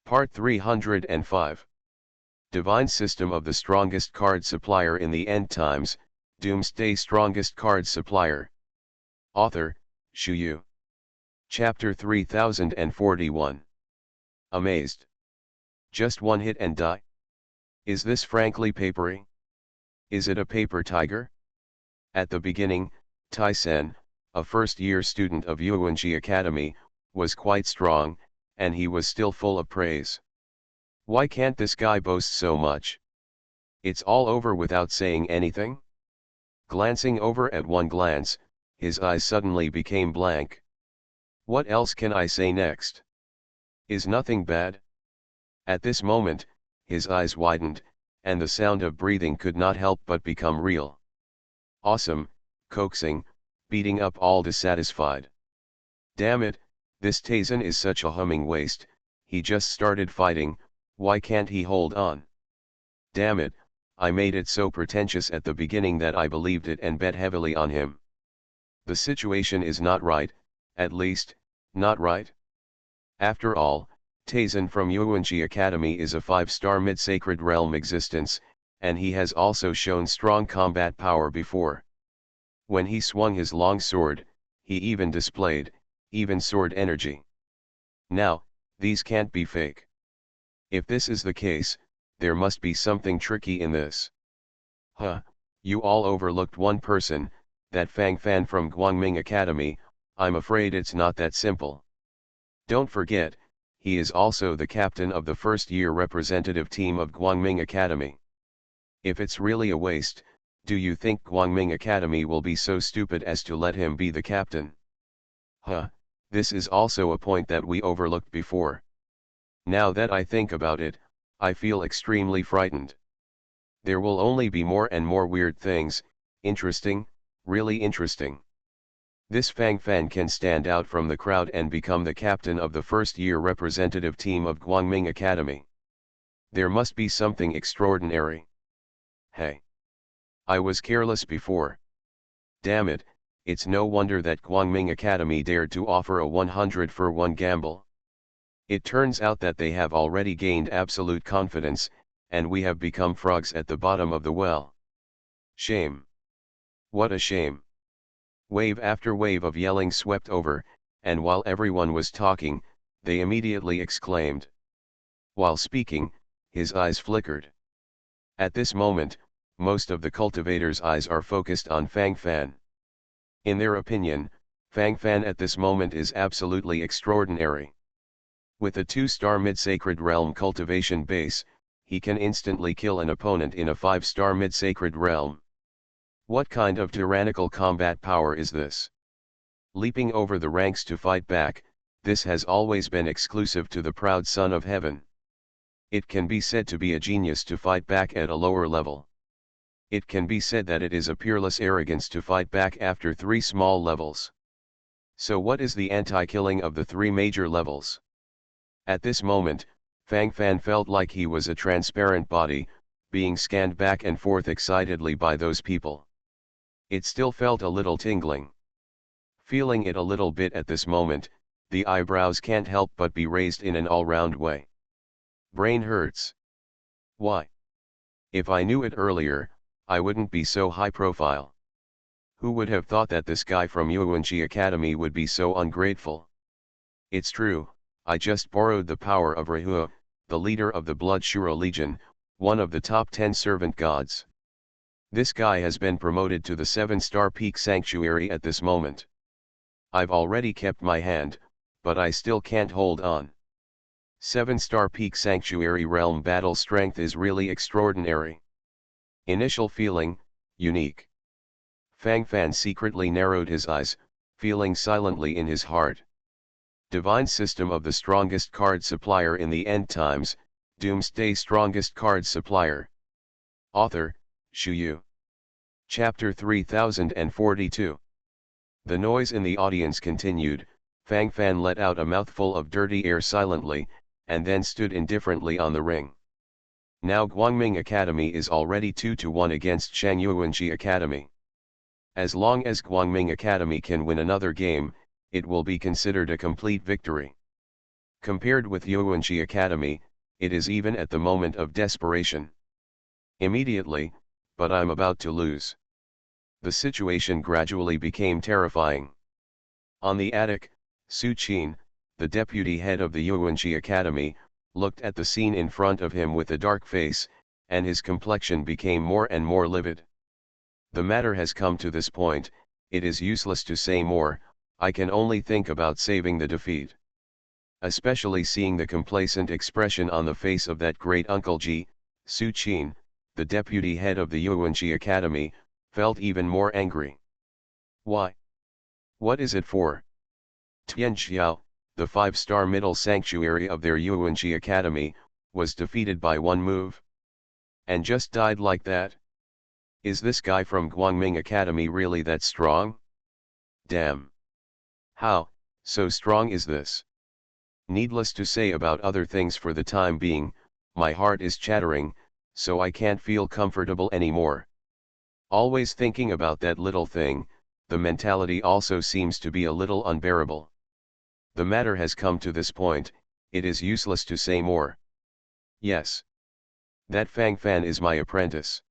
Part 305. Divine System of the Strongest Card Supplier in the End Times, Doomsday Strongest Card Supplier. Author, Shu Yu. Chapter 3041. Amazed. Just one hit and die? Is this frankly papery? Is it a paper tiger? At the beginning, Tai-sen, a first-year student of Yuanji Academy, was quite strong, and he was still full of praise. Why can't this guy boast so much? It's all over without saying anything? Glancing over at one glance, his eyes suddenly became blank. What else can I say next? Is nothing bad? At this moment, his eyes widened, and the sound of breathing could not help but become real. Awesome, coaxing, beating up all dissatisfied. Damn it, this Tai-sen is such a humming waste, he just started fighting, why can't he hold on? Damn it, I made it so pretentious at the beginning that I believed it and bet heavily on him. The situation is not right, at least, not right. After all, Tai-sen from Yuanji Academy is a 5-star mid-sacred realm existence, and he has also shown strong combat power before. When he swung his long sword, he even displayed, even sword energy. Now, these can't be fake. If this is the case, there must be something tricky in this. You all overlooked one person, that Fang Fan from Guangming Academy. I'm afraid it's not that simple. Don't forget, he is also the captain of the first-year representative team of Guangming Academy. If it's really a waste, do you think Guangming Academy will be so stupid as to let him be the captain? This is also a point that we overlooked before. Now that I think about it, I feel extremely frightened. There will only be more and more weird things, interesting, really interesting. This Fang Fan can stand out from the crowd and become the captain of the first-year representative team of Guangming Academy. There must be something extraordinary. Hey! I was careless before. Damn it, it's no wonder that Guangming Academy dared to offer a 100-for-1 gamble. It turns out that they have already gained absolute confidence, and we have become frogs at the bottom of the well. Shame. What a shame. Wave after wave of yelling swept over, and while everyone was talking, they immediately exclaimed. While speaking, his eyes flickered. At this moment, most of the cultivators' eyes are focused on Fang Fan. In their opinion, Fang Fan at this moment is absolutely extraordinary. With a 2-star mid-sacred realm cultivation base, he can instantly kill an opponent in a 5-star mid-sacred realm. What kind of tyrannical combat power is this? Leaping over the ranks to fight back, this has always been exclusive to the proud son of heaven. It can be said to be a genius to fight back at a lower level. It can be said that it is a peerless arrogance to fight back after 3 small levels. So what is the anti-killing of the 3 major levels? At this moment, Fang Fan felt like he was a transparent body, being scanned back and forth excitedly by those people. It still felt a little tingling. Feeling it a little bit at this moment, the eyebrows can't help but be raised in an all-round way. Brain hurts. Why? If I knew it earlier, I wouldn't be so high profile. Who would have thought that this guy from Yuanji Academy would be so ungrateful? It's true, I just borrowed the power of Rahua, the leader of the Blood Shura Legion, one of the top 10 servant gods. This guy has been promoted to the 7-star peak sanctuary at this moment. I've already kept my hand, but I still can't hold on. 7-star peak sanctuary realm battle strength is really extraordinary. Initial feeling, unique. Fang Fan secretly narrowed his eyes, feeling silently in his heart. Divine System of the Strongest Card Supplier in the End Times, Doomsday Strongest Card Supplier. Author, Shu Yu. Chapter 3042. The noise in the audience continued. Fang Fan let out a mouthful of dirty air silently, and then stood indifferently on the ring. Now Guangming Academy is already 2-1 against Shangyuanji Academy. As long as Guangming Academy can win another game, it will be considered a complete victory. Compared with Yuanji Academy, it is even at the moment of desperation. Immediately, but I'm about to lose. The situation gradually became terrifying. On the attic, Su Qin, the deputy head of the Yuanji Academy, looked at the scene in front of him with a dark face, and his complexion became more and more livid. The matter has come to this point, it is useless to say more, I can only think about saving the defeat. Especially seeing the complacent expression on the face of that great Uncle Ji, Su Qin, the deputy head of the Yuanji Academy, felt even more angry. Why? What is it for? Tianxiao, the 5-star middle sanctuary of their Yuanji Academy, was defeated by one move. And just died like that? Is this guy from Guangming Academy really that strong? Damn. How, so strong is this? Needless to say about other things for the time being, my heart is chattering, so I can't feel comfortable anymore. Always thinking about that little thing, the mentality also seems to be a little unbearable. The matter has come to this point, it is useless to say more. Yes. That Fang Fan is my apprentice.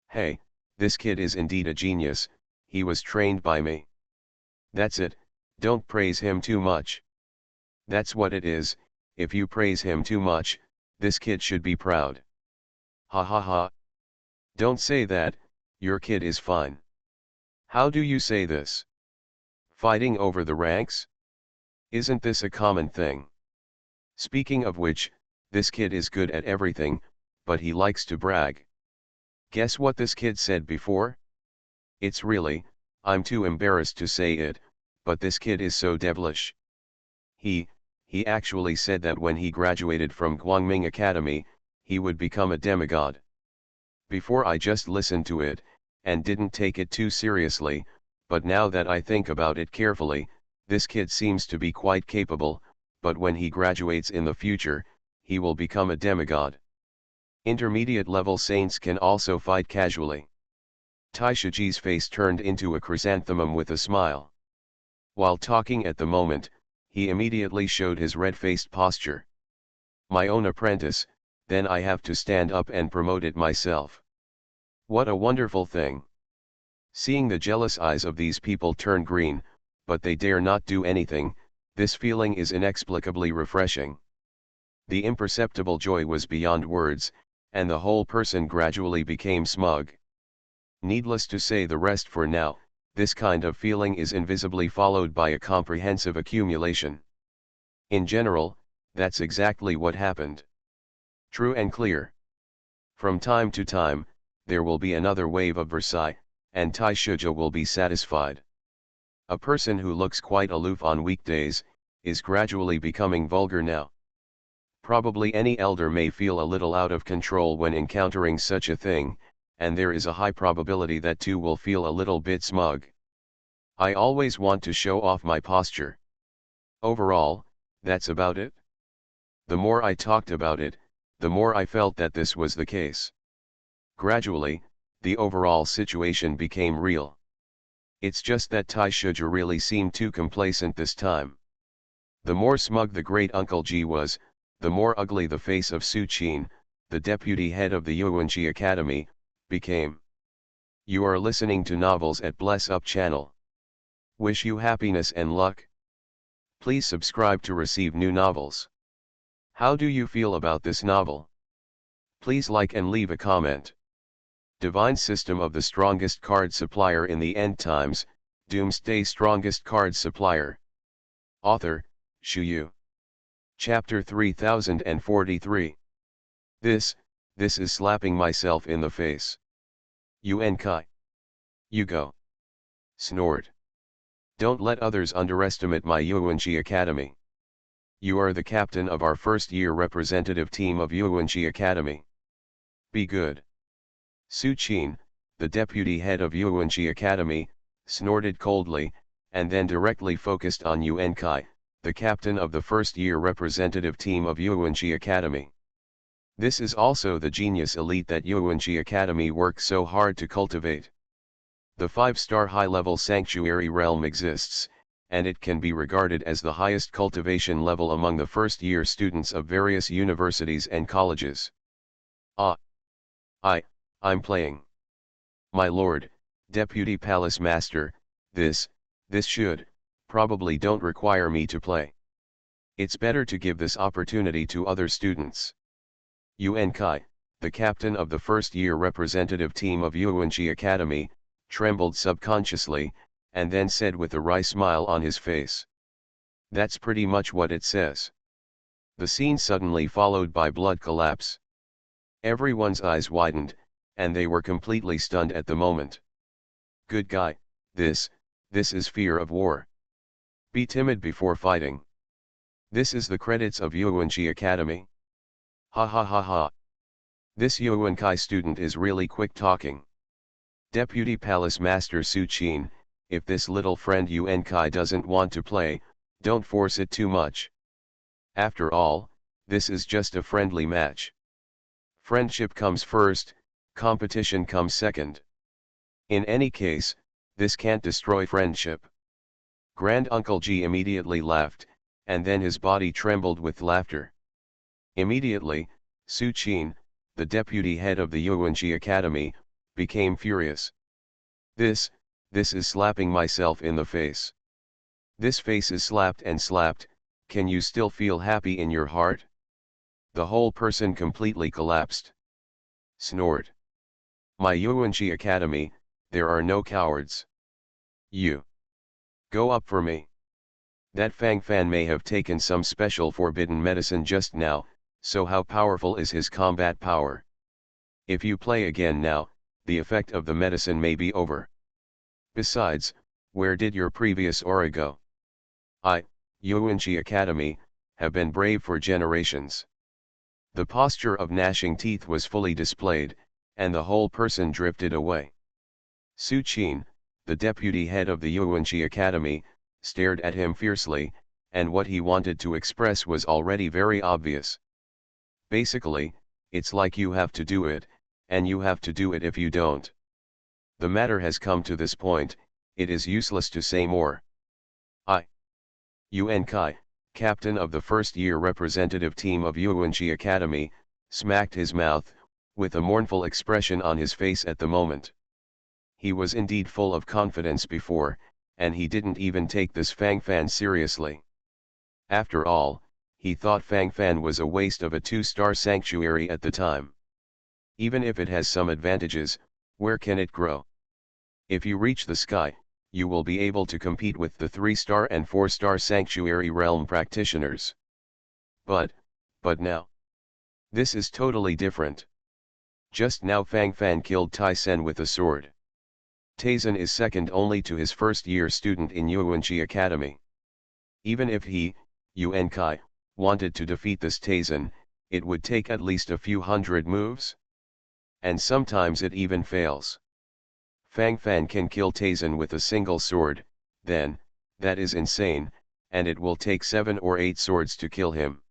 Hey, this kid is indeed a genius, he was trained by me. That's it, don't praise him too much. That's what it is, if you praise him too much, this kid should be proud. Ha ha ha. Don't say that, your kid is fine. How do you say this? Fighting over the ranks? Isn't this a common thing? Speaking of which, this kid is good at everything, but he likes to brag. Guess what this kid said before? It's really, I'm too embarrassed to say it, but this kid is so devilish. He actually said that when he graduated from Guangming Academy, he would become a demigod. Before I just listened to it, and didn't take it too seriously, but now that I think about it carefully, this kid seems to be quite capable, but when he graduates in the future, he will become a demigod. Intermediate level saints can also fight casually. Tai Shiji's face turned into a chrysanthemum with a smile. While talking at the moment, he immediately showed his red-faced posture. My own apprentice, then I have to stand up and promote it myself. What a wonderful thing. Seeing the jealous eyes of these people turn green, but they dare not do anything, this feeling is inexplicably refreshing. The imperceptible joy was beyond words, and the whole person gradually became smug. Needless to say the rest for now, this kind of feeling is invisibly followed by a comprehensive accumulation. In general, that's exactly what happened. True and clear. From time to time, there will be another wave of Versailles, and Tai Shiji will be satisfied. A person who looks quite aloof on weekdays, is gradually becoming vulgar now. Probably any elder may feel a little out of control when encountering such a thing, and there is a high probability that too will feel a little bit smug. I always want to show off my posture. Overall, that's about it. The more I talked about it, the more I felt that this was the case. Gradually, the overall situation became real. It's just that Tai Shiji really seemed too complacent this time. The more smug the great Uncle Ji was, the more ugly the face of Su Qin, the deputy head of the Yuanji Academy, became. You are listening to Novels at Bless Up channel. Wish you happiness and luck. Please subscribe to receive new novels. How do you feel about this novel? Please like and leave a comment. Divine System of the Strongest Card Supplier in the End Times, Doomsday Strongest Card Supplier. Author, Shu Yu. Chapter 3043. This is slapping myself in the face. Yuan Kai. You go. Snort. Don't let others underestimate my Yuanji Academy. You are the captain of our first-year representative team of Yuanji Academy. Be good. Su Qin, the deputy head of Yuanji Academy, snorted coldly, and then directly focused on Yuan Kai, the captain of the first-year representative team of Yuanji Academy. This is also the genius elite that Yuanji Academy works so hard to cultivate. The 5-star high-level sanctuary realm exists, and it can be regarded as the highest cultivation level among the first-year students of various universities and colleges. Ah! I'm playing. My lord, Deputy Palace Master, this should, probably don't require me to play. It's better to give this opportunity to other students. Yuan Kai, the captain of the first-year representative team of Yuanji Academy, trembled subconsciously, and then said with a wry smile on his face. That's pretty much what it says. The scene suddenly followed by blood collapse. Everyone's eyes widened, and they were completely stunned at the moment. Good guy, this is fear of war. Be timid before fighting. This is the credits of Yuanji Academy. Ha ha ha ha. This Yuan Kai student is really quick talking. Deputy Palace Master Su Qin, if this little friend Yuan Kai doesn't want to play, don't force it too much. After all, this is just a friendly match. Friendship comes first, competition comes second. In any case, this can't destroy friendship. Grand Uncle Ji immediately laughed, and then his body trembled with laughter. Immediately, Su Qin, the deputy head of the Yuanji Academy, became furious. This is slapping myself in the face. This face is slapped and slapped, can you still feel happy in your heart? The whole person completely collapsed. Snored. My Yuanji Academy, there are no cowards. You. Go up for me. That Fang Fan may have taken some special forbidden medicine just now, so how powerful is his combat power? If you play again now, the effect of the medicine may be over. Besides, where did your previous aura go? Yuanji Academy, have been brave for generations. The posture of gnashing teeth was fully displayed, and the whole person drifted away. Su Qin, the deputy head of the Yuanji Academy, stared at him fiercely, and what he wanted to express was already very obvious. Basically, it's like you have to do it, and you have to do it if you don't. The matter has come to this point, it is useless to say more. Yuan Kai, captain of the first-year representative team of Yuanji Academy, smacked his mouth, with a mournful expression on his face at the moment. He was indeed full of confidence before, and he didn't even take this Fang Fan seriously. After all, he thought Fang Fan was a waste of a 2-star sanctuary at the time. Even if it has some advantages, where can it grow? If you reach the sky, you will be able to compete with the 3-star and 4-star sanctuary realm practitioners. But now. This is totally different. Just now Fang Fan killed Tai Sen with a sword. Taisen is second only to his first-year student in Yuanji Academy. Even if he, Yuan Kai, wanted to defeat this Taisen, it would take at least a few hundred moves. And sometimes it even fails. Fang Fan can kill Taisen with a single sword, then, that is insane, and it will take 7 or 8 swords to kill him.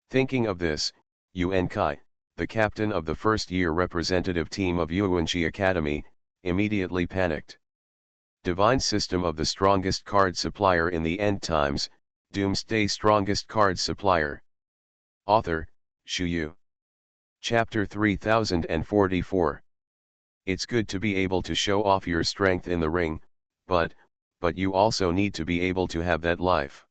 Thinking of this, Yuan Kai, the captain of the first-year representative team of Yuanji Academy, immediately panicked. Divine System of the Strongest Card Supplier in the End Times, Doomsday Strongest Card Supplier. Author, Shu Yu. Chapter 3044. It's good to be able to show off your strength in the ring, but you also need to be able to have that life.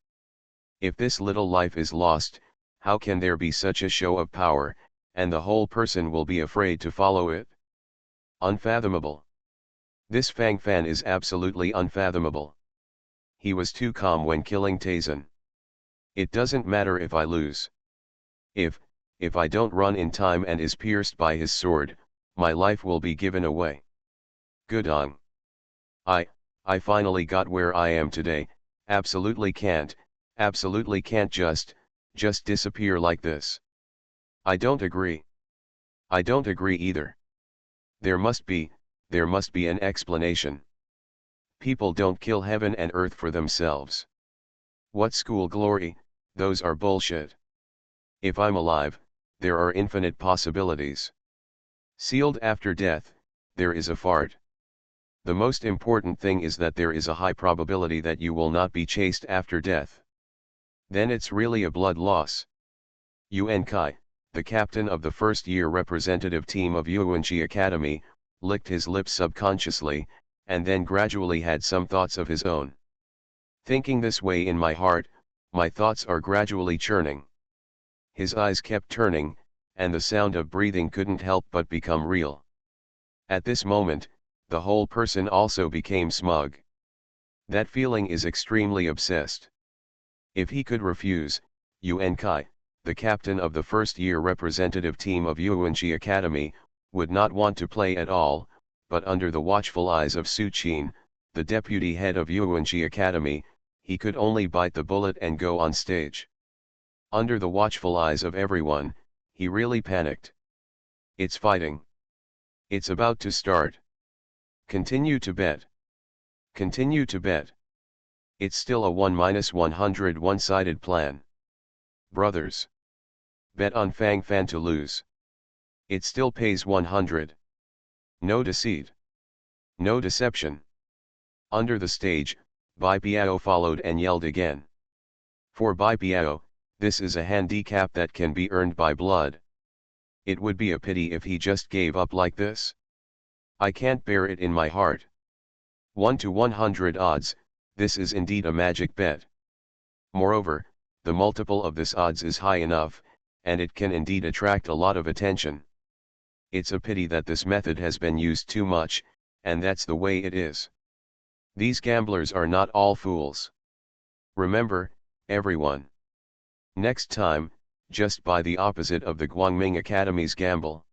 If this little life is lost, how can there be such a show of power, and the whole person will be afraid to follow it? Unfathomable. This Fang Fan is absolutely unfathomable. He was too calm when killing Taisen. It doesn't matter if I lose. If I don't run in time and is pierced by his sword, my life will be given away. Good on. I finally got where I am today, absolutely can't just disappear like this. I don't agree. I don't agree either. There must be an explanation. People don't kill heaven and earth for themselves. What school glory, those are bullshit. If I'm alive, there are infinite possibilities. Sealed after death, there is a fart. The most important thing is that there is a high probability that you will not be chased after death. Then it's really a blood loss. Yuan Kai, the captain of the first-year representative team of Yuanqi Academy, licked his lips subconsciously, and then gradually had some thoughts of his own. Thinking this way in my heart, my thoughts are gradually churning. His eyes kept turning, and the sound of breathing couldn't help but become real. At this moment, the whole person also became smug. That feeling is extremely obsessed. If he could refuse, Yuan Kai, the captain of the first-year representative team of Yuanqi Academy, would not want to play at all, but under the watchful eyes of Su Qin, the deputy head of Yuanqi Academy, he could only bite the bullet and go on stage. Under the watchful eyes of everyone, he really panicked. It's fighting. It's about to start. Continue to bet. Continue to bet. It's still a 1-100 one-sided plan. Brothers. Bet on Fang Fan to lose. It still pays 100. No deceit. No deception. Under the stage, Bai Biao followed and yelled again. For Bai Biao, this is a handicap that can be earned by blood. It would be a pity if he just gave up like this. I can't bear it in my heart. 1 to 100 odds, this is indeed a magic bet. Moreover, the multiple of this odds is high enough, and it can indeed attract a lot of attention. It's a pity that this method has been used too much, and that's the way it is. These gamblers are not all fools. Remember, everyone. Next time, just buy the opposite of the Guangming Academy's gamble.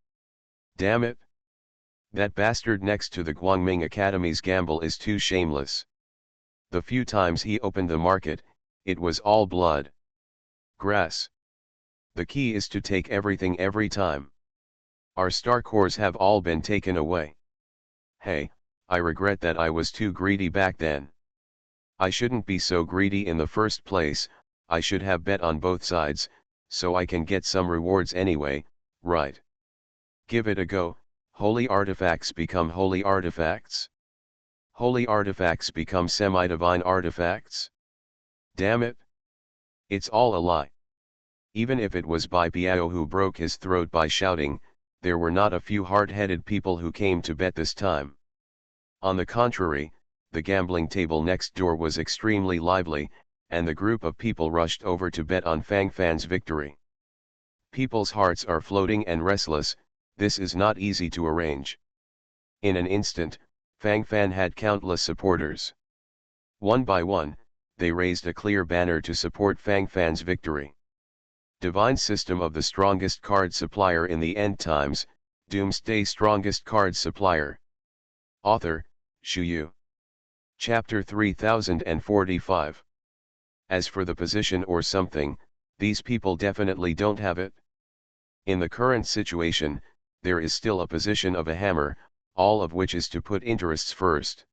Damn it! That bastard next to the Guangming Academy's gamble is too shameless. The few times he opened the market, it was all blood. Grass. The key is to take everything every time. Our star cores have all been taken away. Hey, I regret that I was too greedy back then. I shouldn't be so greedy in the first place, I should have bet on both sides, so I can get some rewards anyway, right? Give it a go. Holy artifacts become holy artifacts. Holy artifacts become semi-divine artifacts. Damn it! It's all a lie. Even if it was Bai Biao who broke his throat by shouting, there were not a few hard-headed people who came to bet this time. On the contrary, the gambling table next door was extremely lively, and the group of people rushed over to bet on Fang Fan's victory. People's hearts are floating and restless. This is not easy to arrange. In an instant, Fang Fan had countless supporters. One by one, they raised a clear banner to support Fang Fan's victory. Divine System of the Strongest Card Supplier in the End Times, Doomsday Strongest Card Supplier. Author, Shu Yu. Chapter 3045. As for the position or something, these people definitely don't have it. In the current situation, there is still a position of a hammer, all of which is to put interests first.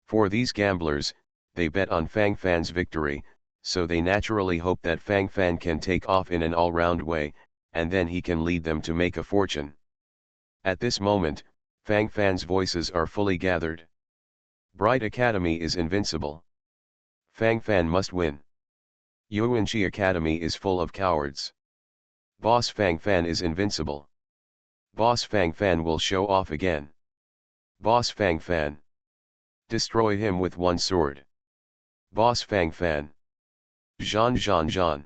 For these gamblers, they bet on Fang Fan's victory, so they naturally hope that Fang Fan can take off in an all-round way, and then he can lead them to make a fortune. At this moment, Fang Fan's voices are fully gathered. Bright Academy is invincible. Fang Fan must win. Yuanqi Academy is full of cowards. Boss Fang Fan is invincible. Boss Fang Fan will show off again. Boss Fang Fan. Destroy him with one sword. Boss Fang Fan. Zhan.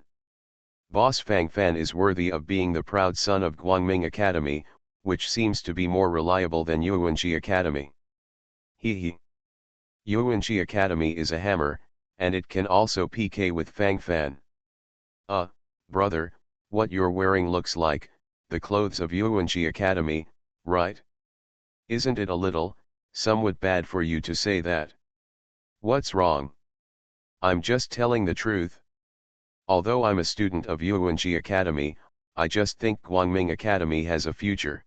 Boss Fang Fan is worthy of being the proud son of Guangming Academy, which seems to be more reliable than Yuanqi Academy. He. Yuanqi Academy is a hammer, and it can also PK with Fang Fan. Brother, what you're wearing looks like the clothes of Yuanqi Academy, right? Isn't it a little, somewhat bad for you to say that? What's wrong? I'm just telling the truth. Although I'm a student of Yuanqi Academy, I just think Guangming Academy has a future.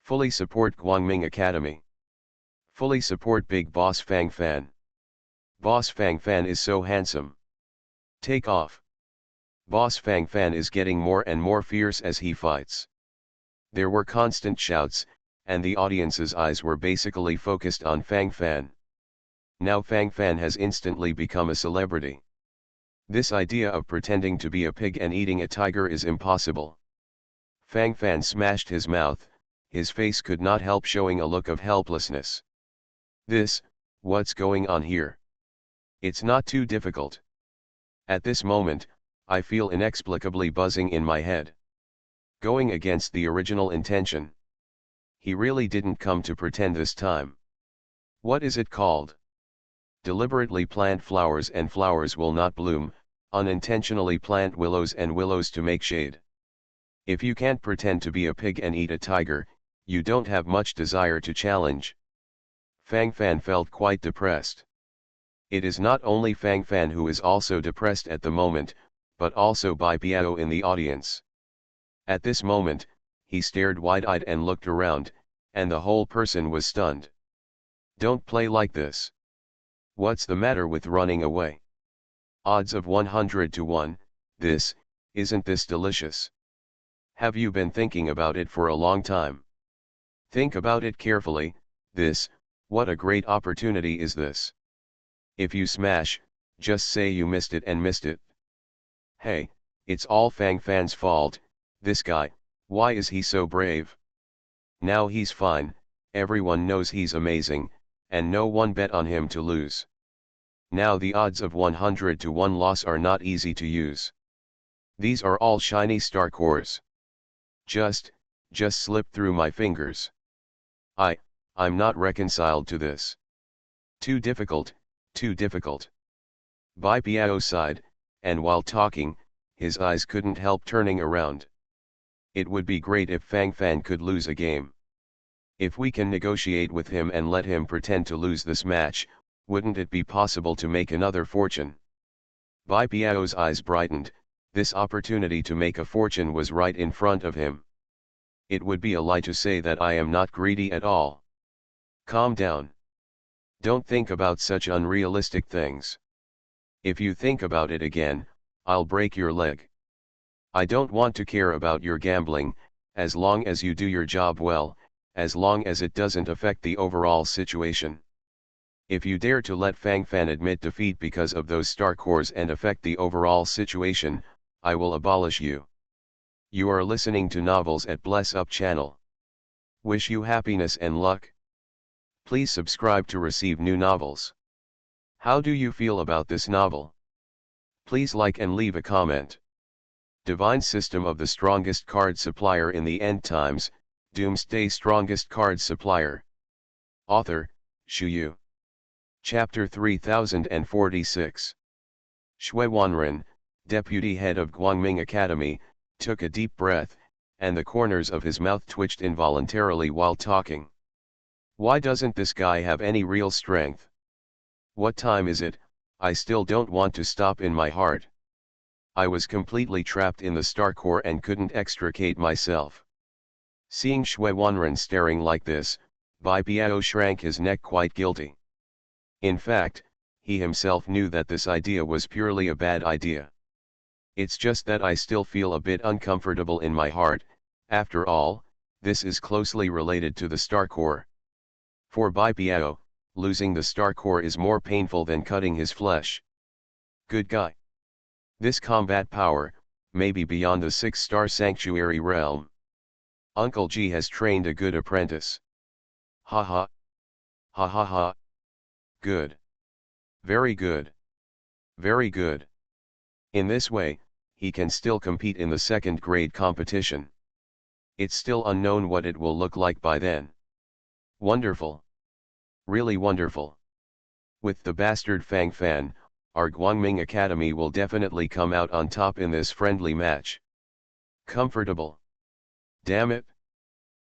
Fully support Guangming Academy. Fully support Big Boss Fang Fan. Boss Fang Fan is so handsome. Take off. Boss Fang Fan is getting more and more fierce as he fights. There were constant shouts, and the audience's eyes were basically focused on Fang Fan. Now Fang Fan has instantly become a celebrity. This idea of pretending to be a pig and eating a tiger is impossible. Fang Fan smashed his mouth, his face could not help showing a look of helplessness. What's going on here? It's not too difficult. At this moment, I feel inexplicably buzzing in my head. Going against the original intention. He really didn't come to pretend this time. What is it called? Deliberately plant flowers and flowers will not bloom, unintentionally plant willows and willows to make shade. If you can't pretend to be a pig and eat a tiger, you don't have much desire to challenge. Fang Fan felt quite depressed. It is not only Fang Fan who is also depressed at the moment, but also Bai Biao in the audience. At this moment, he stared wide-eyed and looked around, and the whole person was stunned. Don't play like this. What's the matter with running away? Odds of 100 to 1, isn't this delicious? Have you been thinking about it for a long time? Think about it carefully, what a great opportunity is this. If you smash, just say you missed it and missed it. Hey, it's all Fang Fan's fault, this guy, why is he so brave? Now he's fine, everyone knows he's amazing, and no one bet on him to lose. Now the odds of 100 to 1 loss are not easy to use. These are all shiny star cores. Just slip through my fingers. I'm not reconciled to this. Too difficult. Bai Biao sighed, and while talking, his eyes couldn't help turning around. It would be great if Fang Fan could lose a game. If we can negotiate with him and let him pretend to lose this match, wouldn't it be possible to make another fortune? Bai Biao's eyes brightened, this opportunity to make a fortune was right in front of him. It would be a lie to say that I am not greedy at all. Calm down. Don't think about such unrealistic things. If you think about it again, I'll break your leg. I don't want to care about your gambling, as long as you do your job well, as long as it doesn't affect the overall situation. If you dare to let Fang Fan admit defeat because of those star cores and affect the overall situation, I will abolish you. You are listening to Novels at Bless Up channel. Wish you happiness and luck. Please subscribe to receive new novels. How do you feel about this novel? Please like and leave a comment. Divine System of the Strongest Card Supplier in the End Times, Doomsday Strongest Card Supplier. Author, Shu Yu. Chapter 3046. Shui Wanren, deputy head of Guangming Academy, took a deep breath, and the corners of his mouth twitched involuntarily while talking. Why doesn't this guy have any real strength? What time is it? I still don't want to stop in my heart. I was completely trapped in the star core and couldn't extricate myself. Seeing Shui Wanren staring like this, Bai Biao shrank his neck quite guilty. In fact, he himself knew that this idea was purely a bad idea. It's just that I still feel a bit uncomfortable in my heart. After all, this is closely related to the star core. For Bai Biao, losing the star core is more painful than cutting his flesh. Good guy. This combat power, may be beyond the 6-star sanctuary realm. Uncle G has trained a good apprentice. Ha ha. Ha ha ha. Good. Very good. Very good. In this way, he can still compete in the second-grade competition. It's still unknown what it will look like by then. Wonderful. Really wonderful. With the bastard Fang Fan, our Guangming Academy will definitely come out on top in this friendly match. Comfortable. Damn it.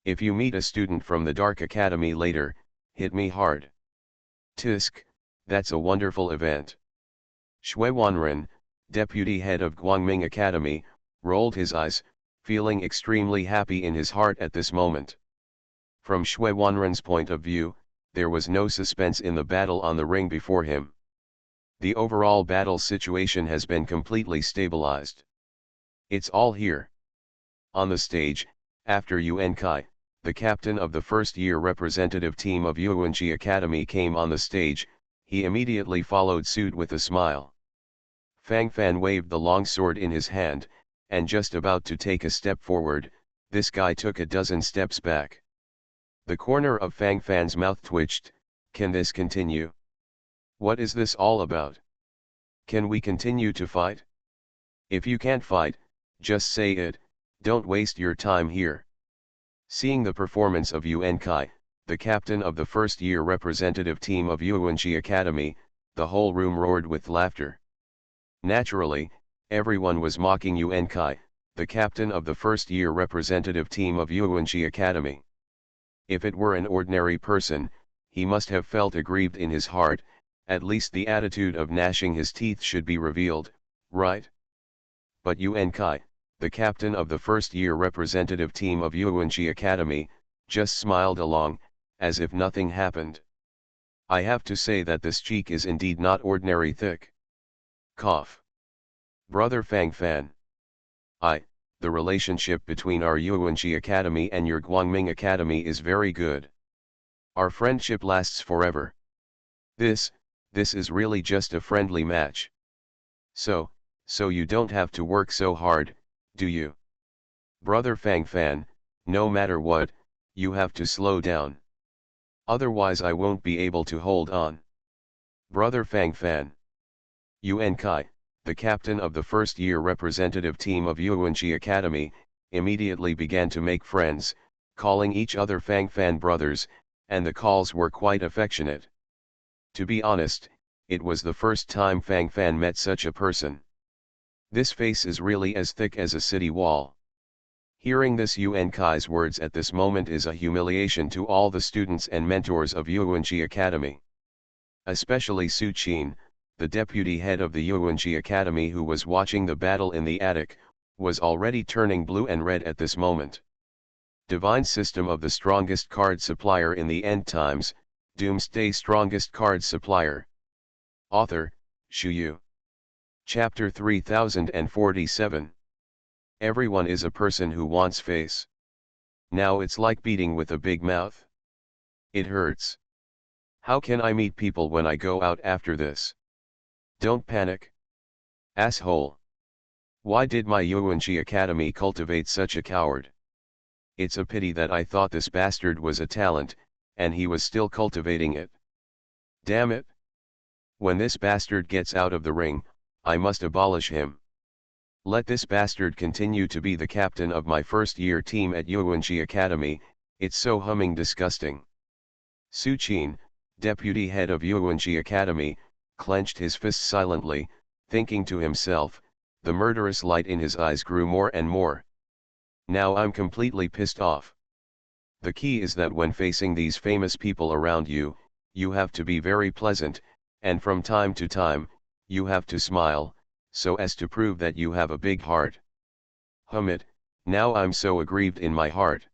If you meet a student from the Dark Academy later, hit me hard. Tisk, that's a wonderful event. Shui Wanren, deputy head of Guangming Academy, rolled his eyes, feeling extremely happy in his heart at this moment. From Shui Wanren's point of view, there was no suspense in the battle on the ring before him. The overall battle situation has been completely stabilized. It's all here. On the stage, after Yuan Kai, the captain of the first-year representative team of Yuanji Academy came on the stage. He immediately followed suit with a smile. Fang Fan waved the long sword in his hand, and just about to take a step forward, this guy took a dozen steps back. The corner of Fang Fan's mouth twitched. Can this continue? What is this all about? Can we continue to fight? If you can't fight, just say it, don't waste your time here. Seeing the performance of Yuan Kai, the captain of the first-year representative team of Yuanji Academy, the whole room roared with laughter. Naturally, everyone was mocking Yuan Kai, the captain of the first-year representative team of Yuanji Academy. If it were an ordinary person, he must have felt aggrieved in his heart. At least the attitude of gnashing his teeth should be revealed, right? But Yuan Kai, the captain of the first-year representative team of Yuanji Academy, just smiled along, as if nothing happened. I have to say that this cheek is indeed not ordinary thick. Cough. Brother Fang Fan. The relationship between our Yuanji Academy and your Guangming Academy is very good. Our friendship lasts forever. This is really just a friendly match. So you don't have to work so hard, do you? Brother Fang Fan, no matter what, you have to slow down. Otherwise I won't be able to hold on. Brother Fang Fan. Yuan Kai, the captain of the first-year representative team of Yuanji Academy, immediately began to make friends, calling each other Fang Fan brothers, and the calls were quite affectionate. To be honest, it was the first time Fang Fan met such a person. This face is really as thick as a city wall. Hearing this Yuan Kai's words at this moment is a humiliation to all the students and mentors of Yuanji Academy. Especially Su Qin, the deputy head of the Yuanji Academy who was watching the battle in the attic, was already turning blue and red at this moment. Divine System of the Strongest Card Supplier in the End Times, Doomsday Strongest Card Supplier. Author, Shu Yu. Chapter 3047. Everyone is a person who wants face. Now it's like beating with a big mouth. It hurts. How can I meet people when I go out after this? Don't panic. Asshole. Why did my Yuanji Academy cultivate such a coward? It's a pity that I thought this bastard was a talent, and he was still cultivating it. Damn it. When this bastard gets out of the ring, I must abolish him. Let this bastard continue to be the captain of my first-year team at Yuanji Academy, it's so humming disgusting. Su Qin, deputy head of Yuanji Academy, clenched his fists silently, thinking to himself. The murderous light in his eyes grew more and more. Now I'm completely pissed off. The key is that when facing these famous people around you, you have to be very pleasant, and from time to time, you have to smile, so as to prove that you have a big heart. Hum it, now I'm so aggrieved in my heart.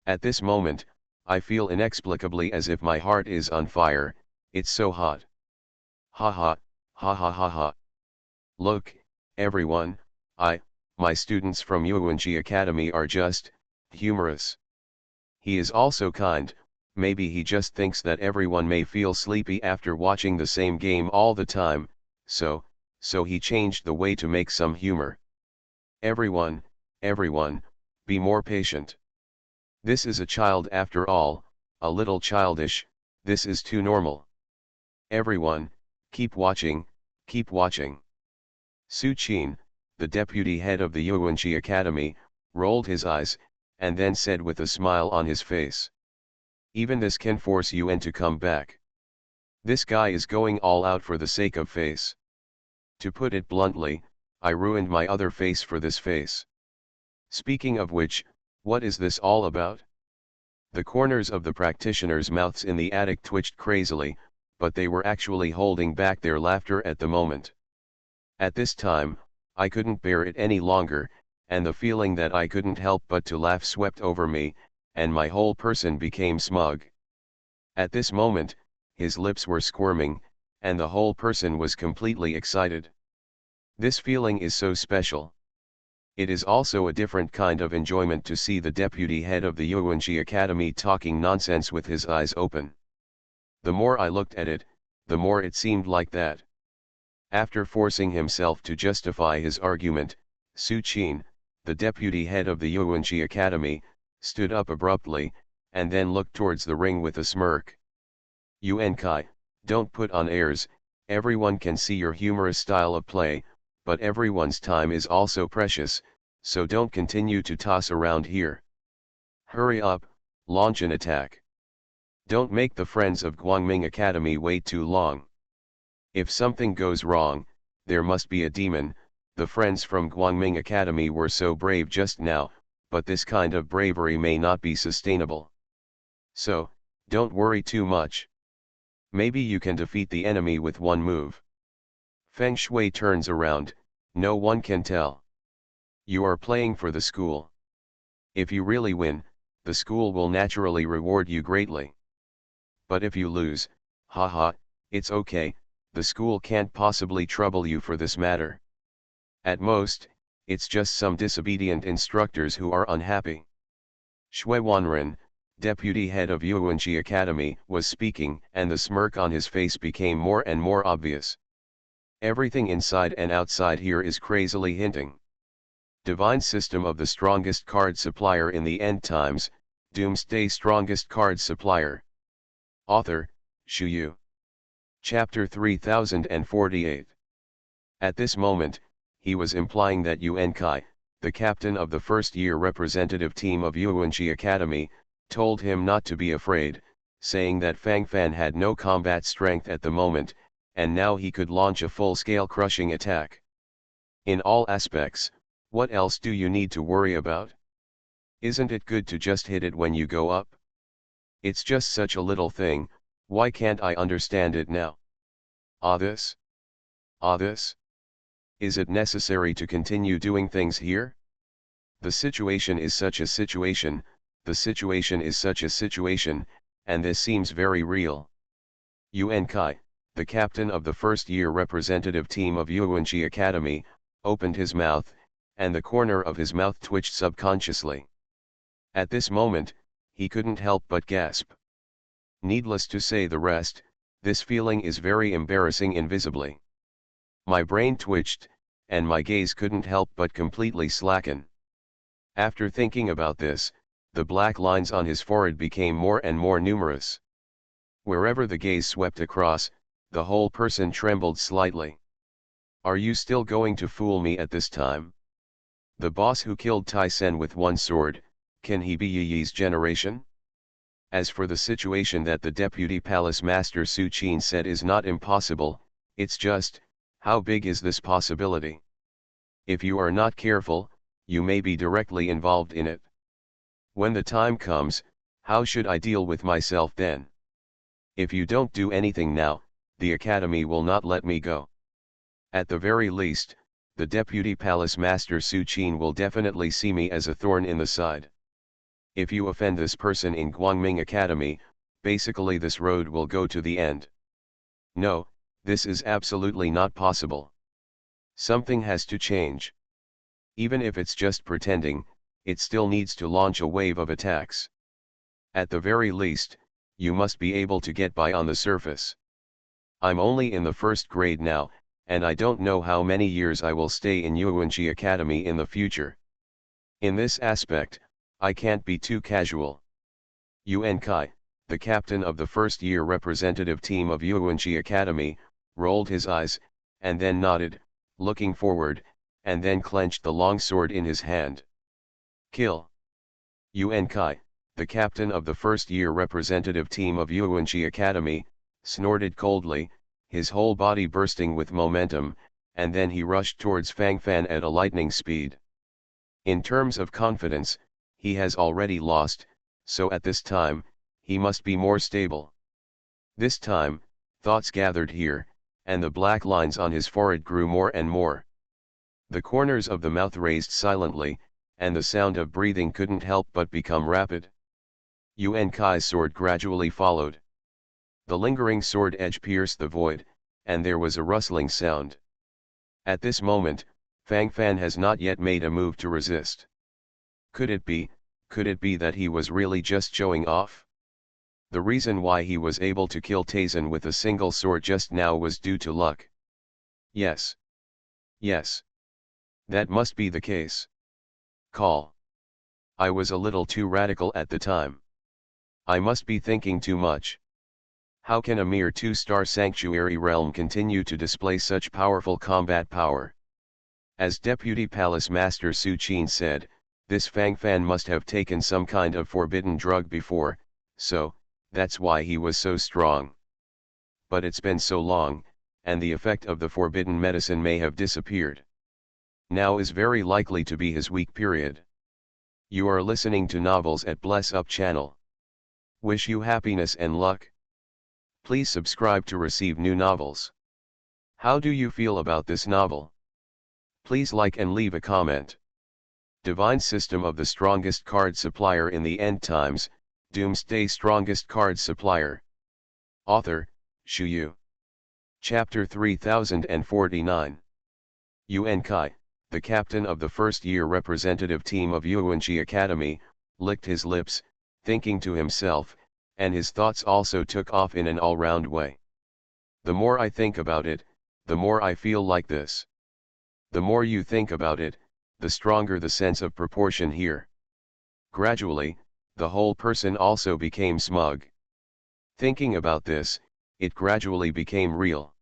At this moment, I feel inexplicably as if my heart is on fire, it's so hot. Ha ha, ha ha ha ha. Look, everyone, my students from Yuanji Academy are just humorous. He is also kind. Maybe he just thinks that everyone may feel sleepy after watching the same game all the time, so he changed the way to make some humor. Everyone, be more patient. This is a child after all, a little childish, this is too normal. Everyone, keep watching, keep watching. Su Qin, the deputy head of the Yuanji Academy, rolled his eyes, and then said with a smile on his face. Even this can force Yuan to come back. This guy is going all out for the sake of face. To put it bluntly, I ruined my other face for this face. Speaking of which, what is this all about? The corners of the practitioners' mouths in the attic twitched crazily, but they were actually holding back their laughter at the moment. At this time, I couldn't bear it any longer, and the feeling that I couldn't help but to laugh swept over me, and my whole person became smug. At this moment, his lips were squirming, and the whole person was completely excited. This feeling is so special. It is also a different kind of enjoyment to see the deputy head of the Yuanji Academy talking nonsense with his eyes open. The more I looked at it, the more it seemed like that. After forcing himself to justify his argument, Su Qin, the deputy head of the Yuanji Academy, stood up abruptly, and then looked towards the ring with a smirk. Yuan Kai, don't put on airs, everyone can see your humorous style of play, but everyone's time is also precious, so don't continue to toss around here. Hurry up, launch an attack. Don't make the friends of Guangming Academy wait too long. If something goes wrong, there must be a demon. The friends from Guangming Academy were so brave just now, but this kind of bravery may not be sustainable. So, don't worry too much. Maybe you can defeat the enemy with one move. Feng Shui turns around, no one can tell. You are playing for the school. If you really win, the school will naturally reward you greatly. But if you lose, haha, it's okay, the school can't possibly trouble you for this matter. At most, it's just some disobedient instructors who are unhappy. Shui Wanren, deputy head of Yuanji Academy, was speaking, and the smirk on his face became more and more obvious. Everything inside and outside here is crazily hinting. Divine system of the strongest card supplier in the end times, Doomsday strongest card supplier. Author, Shu Yu. Chapter 3048. At this moment, he was implying that Yuan Kai, the captain of the first-year representative team of Yuanji Academy, told him not to be afraid, saying that Fang Fan had no combat strength at the moment, and now he could launch a full-scale crushing attack. In all aspects, what else do you need to worry about? Isn't it good to just hit it when you go up? It's just such a little thing, why can't I understand it now? This? This? Is it necessary to continue doing things here? The situation is such a situation, the situation is such a situation, and this seems very real. Yuan Kai, the captain of the first-year representative team of Yuanji Academy, opened his mouth, and the corner of his mouth twitched subconsciously. At this moment, he couldn't help but gasp. Needless to say the rest, this feeling is very embarrassing invisibly. My brain twitched, and my gaze couldn't help but completely slacken. After thinking about this, the black lines on his forehead became more and more numerous. Wherever the gaze swept across, the whole person trembled slightly. Are you still going to fool me at this time? The boss who killed Tai Sen with one sword, can he be Yi Yi's generation? As for the situation that the deputy palace master Su Qin said is not impossible, it's just, how big is this possibility? If you are not careful, you may be directly involved in it. When the time comes, how should I deal with myself then? If you don't do anything now, the academy will not let me go. At the very least, the deputy palace master Su Qin will definitely see me as a thorn in the side. If you offend this person in Guangming Academy, basically this road will go to the end. No, this is absolutely not possible. Something has to change. Even if it's just pretending, it still needs to launch a wave of attacks. At the very least, you must be able to get by on the surface. I'm only in the first grade now, and I don't know how many years I will stay in Yuanji Academy in the future. In this aspect, I can't be too casual. Yuan Kai, the captain of the first-year representative team of Yuanji Academy, rolled his eyes, and then nodded, looking forward, and then clenched the long sword in his hand. Kill. Yuan Kai, the captain of the first-year representative team of Yuanji Academy, snorted coldly, his whole body bursting with momentum, and then he rushed towards Fang Fan at a lightning speed. In terms of confidence, he has already lost, so at this time, he must be more stable. This time, thoughts gathered here, and the black lines on his forehead grew more and more. The corners of the mouth raised silently, and the sound of breathing couldn't help but become rapid. Yuan Kai's sword gradually followed. The lingering sword edge pierced the void, and there was a rustling sound. At this moment, Fang Fan has not yet made a move to resist. Could it be that he was really just showing off? The reason why he was able to kill Taizan with a single sword just now was due to luck. Yes. Yes. That must be the case. Call. I was a little too radical at the time. I must be thinking too much. How can a mere 2-star sanctuary realm continue to display such powerful combat power? As Deputy Palace Master Su Qin said, this Fang Fan must have taken some kind of forbidden drug before, so, that's why he was so strong. But it's been so long, and the effect of the forbidden medicine may have disappeared. Now is very likely to be his weak period. You are listening to Novels at Bless Up channel. Wish you happiness and luck. Please subscribe to receive new novels. How do you feel about this novel? Please like and leave a comment. Divine System of the Strongest Card Supplier in the End Times, Doomsday Strongest Card Supplier. Author, Shu Yu. Chapter 3049. Yuan Kai, the captain of the first-year representative team of Yuanji Academy, licked his lips, thinking to himself, and his thoughts also took off in an all-round way. The more I think about it, the more I feel like this. The more you think about it, the stronger the sense of proportion here. Gradually, the whole person also became smug. Thinking about this, it gradually became real.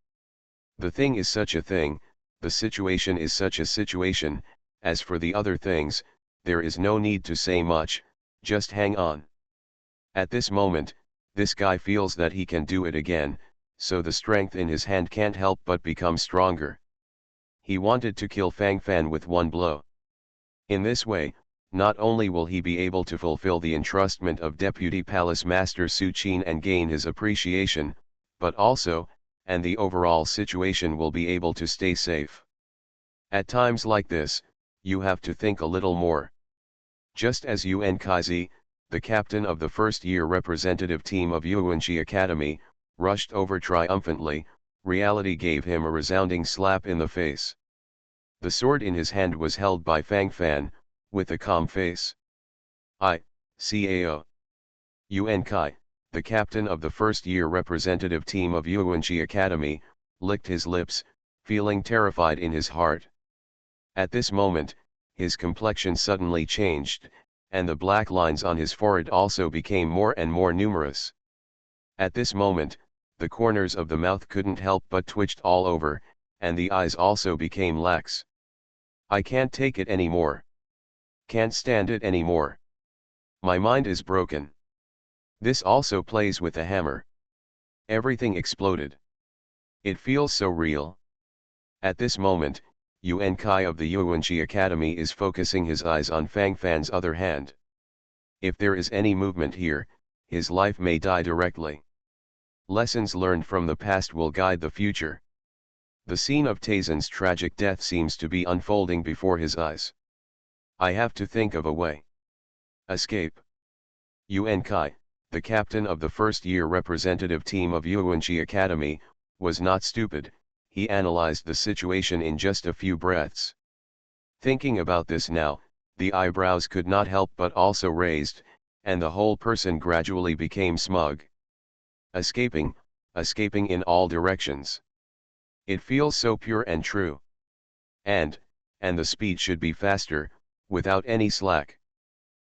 The thing is such a thing, the situation is such a situation, as for the other things, there is no need to say much, just hang on. At this moment, this guy feels that he can do it again, so the strength in his hand can't help but become stronger. He wanted to kill Fang Fan with one blow. In this way, not only will he be able to fulfill the entrustment of Deputy Palace Master Su Qin and gain his appreciation, but also, and the overall situation will be able to stay safe. At times like this, you have to think a little more. Just as Yuan Kaizi, the captain of the first-year representative team of Yuanji Academy, rushed over triumphantly, reality gave him a resounding slap in the face. The sword in his hand was held by Fang Fan, with a calm face. Cao. Yuan Kai, the captain of the first-year representative team of Yuanji Academy, licked his lips, feeling terrified in his heart. At this moment, his complexion suddenly changed, and the black lines on his forehead also became more and more numerous. At this moment, the corners of the mouth couldn't help but twitched all over, and the eyes also became lax. I can't take it anymore. Can't stand it anymore. My mind is broken. This also plays with a hammer. Everything exploded. It feels so real. At this moment, Yuan Kai of the Yuanji Academy is focusing his eyes on Fang Fan's other hand. If there is any movement here, his life may die directly. Lessons learned from the past will guide the future. The scene of Taizan's tragic death seems to be unfolding before his eyes. I have to think of a way. Escape. Yuan Kai, the captain of the first-year representative team of Yuanji Academy, was not stupid. He analyzed the situation in just a few breaths. Thinking about this now, the eyebrows could not help but also raised, and the whole person gradually became smug. Escaping in all directions. It feels so pure and true. And the speed should be faster, without any slack.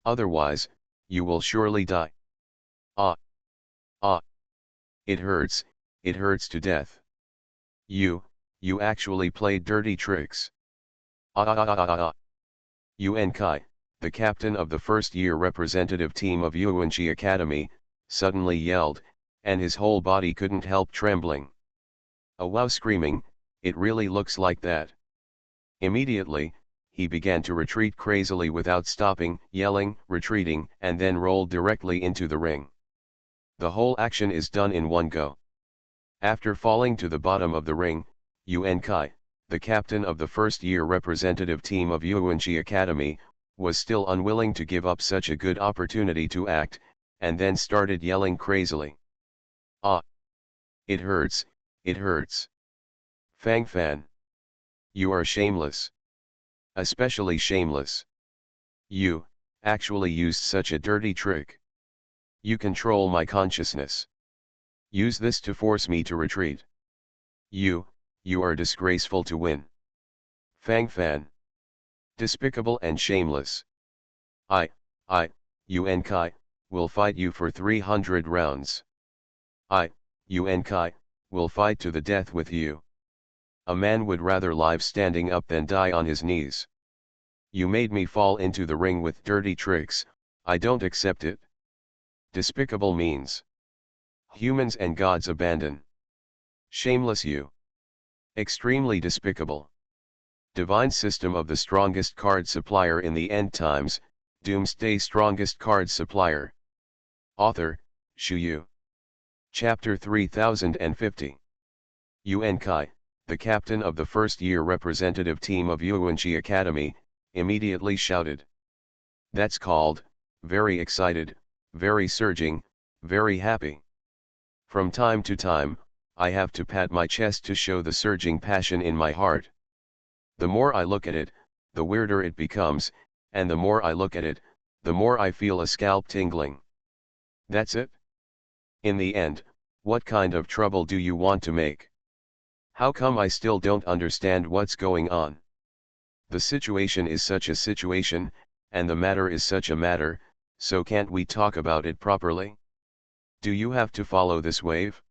Otherwise, you will surely die. Ah! It hurts to death. You actually played dirty tricks. Yuan Kai, the captain of the first-year representative team of Yuanji Academy, suddenly yelled, and his whole body couldn't help trembling. A wow, screaming, it really looks like that. Immediately, he began to retreat crazily without stopping, yelling, retreating, and then rolled directly into the ring. The whole action is done in one go. After falling to the bottom of the ring, Yuan Kai, the captain of the first-year representative team of Yuanji Academy, was still unwilling to give up such a good opportunity to act, and then started yelling crazily. Ah! It hurts! Fang Fan! You are shameless. Especially shameless. You, actually used such a dirty trick. You control my consciousness. Use this to force me to retreat. You are disgraceful to win. Fang Fan. Despicable and shameless. I, Yun Kai, will fight you for 300 rounds. Yun Kai, will fight to the death with you. A man would rather live standing up than die on his knees. You made me fall into the ring with dirty tricks, I don't accept it. Despicable means humans and gods abandon. Shameless you. Extremely despicable. Divine system of the strongest card supplier in the end times, Doomsday strongest card supplier. Author, Shu Yu. Chapter 3050. Yun Kai, the captain of the first-year representative team of Yuanqi Academy, immediately shouted. That's called, very excited, very surging, very happy. From time to time, I have to pat my chest to show the surging passion in my heart. The more I look at it, the weirder it becomes, and the more I look at it, the more I feel a scalp tingling. That's it? In the end, what kind of trouble do you want to make? How come I still don't understand what's going on? The situation is such a situation, and the matter is such a matter, so can't we talk about it properly? Do you have to follow this wave?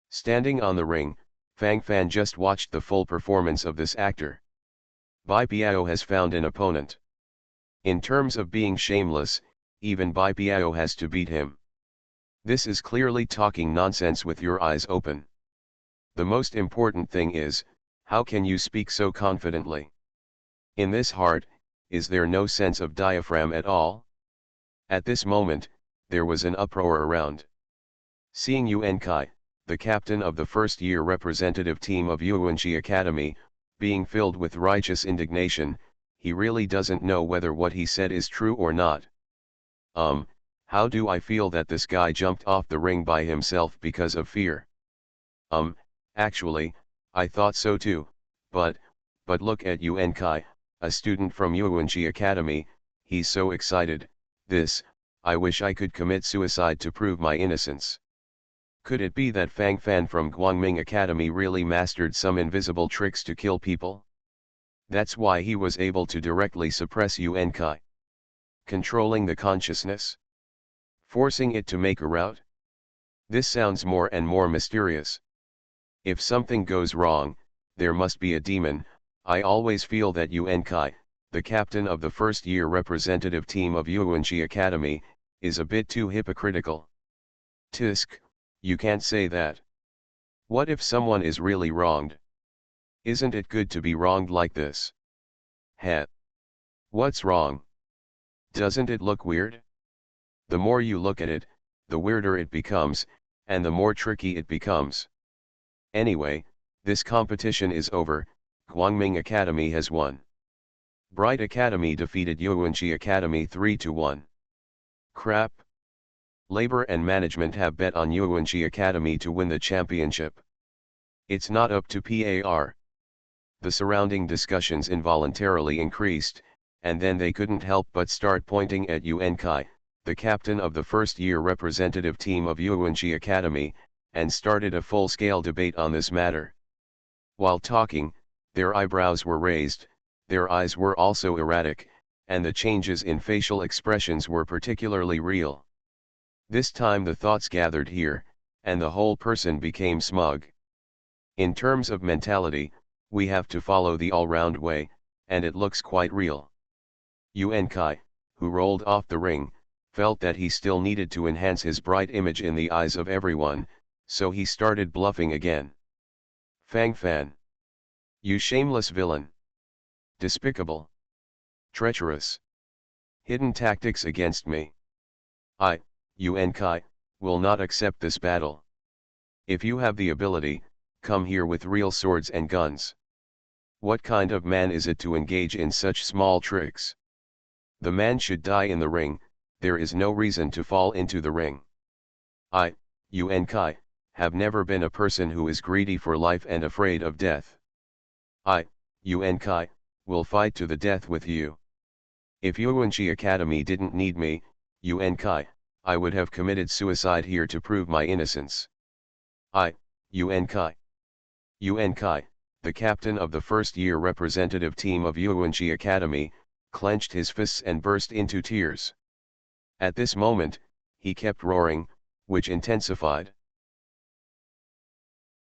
Standing on the ring, Fang Fan just watched the full performance of this actor. Bai Piao has found an opponent. In terms of being shameless, even Bai Piao has to beat him. This is clearly talking nonsense with your eyes open. The most important thing is, how can you speak so confidently? In this heart, is there no sense of diaphragm at all? At this moment, there was an uproar around. Seeing Yun Kai, the captain of the first-year representative team of Yuanqi Academy, being filled with righteous indignation, he really doesn't know whether what he said is true or not. How do I feel that this guy jumped off the ring by himself because of fear? Actually, I thought so too, but look at Yun Kai, a student from Yuanqi Academy, he's so excited, I wish I could commit suicide to prove my innocence. Could it be that Fang Fan from Guangming Academy really mastered some invisible tricks to kill people? That's why he was able to directly suppress Yun Kai. Controlling the consciousness? Forcing it to make a route? This sounds more and more mysterious. If something goes wrong, there must be a demon. I always feel that Yun Kai, the captain of the first-year representative team of Yuanqi Academy, is a bit too hypocritical. Tisk, you can't say that. What if someone is really wronged? Isn't it good to be wronged like this? Heh. What's wrong? Doesn't it look weird? The more you look at it, the weirder it becomes, and the more tricky it becomes. Anyway, this competition is over, Guangming Academy has won. Bright Academy defeated Yuanqi Academy 3-1. Crap. Labor and management have bet on Yuanqi Academy to win the championship. It's not up to par. The surrounding discussions involuntarily increased, and then they couldn't help but start pointing at Yun Kai, the captain of the first-year representative team of Yuanqi Academy, and started a full-scale debate on this matter. While talking, their eyebrows were raised, their eyes were also erratic, and the changes in facial expressions were particularly real. This time the thoughts gathered here, and the whole person became smug. In terms of mentality, we have to follow the all-round way, and it looks quite real. Yun Kai, who rolled off the ring, felt that he still needed to enhance his bright image in the eyes of everyone, so he started bluffing again. Fang Fan. You shameless villain. Despicable. Treacherous. Hidden tactics against me. Yun Kai, will not accept this battle. If you have the ability, come here with real swords and guns. What kind of man is it to engage in such small tricks? The man should die in the ring, there is no reason to fall into the ring. Yun Kai, have never been a person who is greedy for life and afraid of death. Yun Kai, will fight to the death with you. If Yuanqi Academy didn't need me, Yuan Kai, I would have committed suicide here to prove my innocence. Yuan Kai. Yuan Kai, the captain of the first-year representative team of Yuanqi Academy, clenched his fists and burst into tears. At this moment, he kept roaring, which intensified.